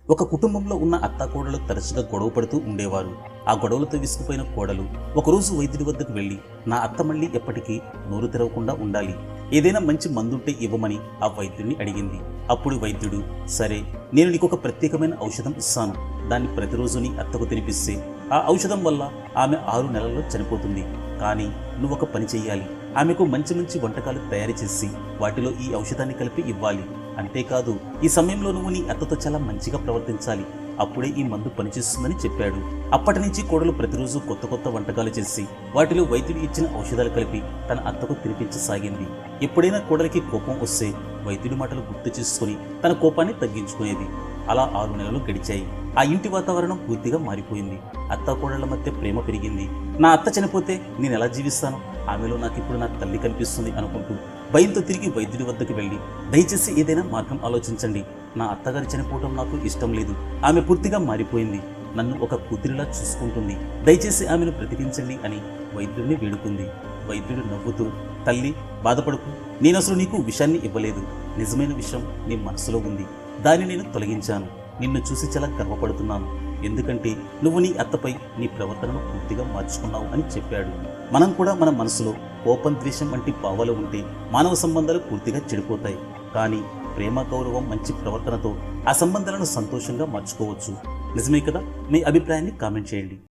ఒక కుటుంబంలో ఉన్న అత్తాకోడలు తరచుగా గొడవ పడుతూ ఉండేవారు. ఆ గొడవలతో విసిగిపోయిన కోడలు ఒకరోజు వైద్యుడి వద్దకు వెళ్లి, నా అత్త మళ్ళీ ఎప్పటికీ నోరు తెరవకుండా ఉండాలి, ఏదైనా మంచి మందుంటే ఇవ్వమని ఆ వైద్యుడిని అడిగింది. అప్పుడు వైద్యుడు, సరే, నేను నీకు ఒక ప్రత్యేకమైన ఔషధం ఇస్తాను. దాన్ని ప్రతిరోజు నీ అత్తకు తినిపిస్తే ఆ ఔషధం వల్ల ఆమె 6 నెలల్లో చనిపోతుంది. కానీ నువ్వు ఒక పని చెయ్యాలి. ఆమెకు మంచి మంచి వంటకాలు తయారు చేసి వాటిలో ఈ ఔషధాన్ని కలిపి ఇవ్వాలి. అంతేకాదు, ఈ సమయంలో నువ్వు నీ అత్తతో చాలా మంచిగా ప్రవర్తించాలి. అప్పుడే ఈ మందు పనిచేస్తుందని చెప్పాడు. అప్పటి నుంచి కోడలు ప్రతిరోజు కొత్త కొత్త వంటకాలు చేసి వాటిలో వైద్యుడు ఇచ్చిన ఔషధాలు కలిపి తన అత్తకు తినిపించసాగింది. ఎప్పుడైనా కోడలికి కోపం వస్తే వైద్యుడి మాటలు గుర్తు చేసుకుని తన కోపాన్ని తగ్గించుకునేది. అలా 6 నెలలు గడిచాయి. ఆ ఇంటి వాతావరణం పూర్తిగా మారిపోయింది. అత్త కోడళ్ల మధ్య ప్రేమ పెరిగింది. నా అత్త చనిపోతే నేను ఎలా జీవిస్తాను, ఆమెలో నాకిప్పుడు నా తల్లి కనిపిస్తుంది అనుకుంటూ భయంతో తిరిగి వైద్యుడి వద్దకు వెళ్ళి, దయచేసి ఏదైనా మార్గం ఆలోచించండి. నా అత్తగారు చనిపోవటం నాకు ఇష్టం లేదు. ఆమె పూర్తిగా మారిపోయింది. నన్ను ఒక కూతురిలా చూసుకుంటుంది. దయచేసి ఆమెను బ్రతికించండి అని వైద్యుడిని వేడుకుంది. వైద్యుడు నవ్వుతూ, తల్లి, బాధపడకు. నేనసలు నీకు విషయాన్ని ఇవ్వలేదు. నిజమైన విషయం నీ మనసులో ఉంది. దాన్ని నేను తొలగించాను. నిన్ను చూసి చాలా గర్వపడుతున్నాను. ఎందుకంటే నువ్వు నీ అత్తపై నీ ప్రవర్తనను పూర్తిగా మార్చుకున్నావు అని చెప్పాడు. మనం కూడా మన మనసులో కోపం, ద్వేషం వంటి భావాలు ఉంటే మానవ సంబంధాలు పూర్తిగా చెడిపోతాయి. కానీ ప్రేమ, గౌరవం, మంచి ప్రవర్తనతో ఆ సంబంధాలను సంతోషంగా మార్చుకోవచ్చు. నిజమే కదా? మీ అభిప్రాయాన్ని కామెంట్ చేయండి.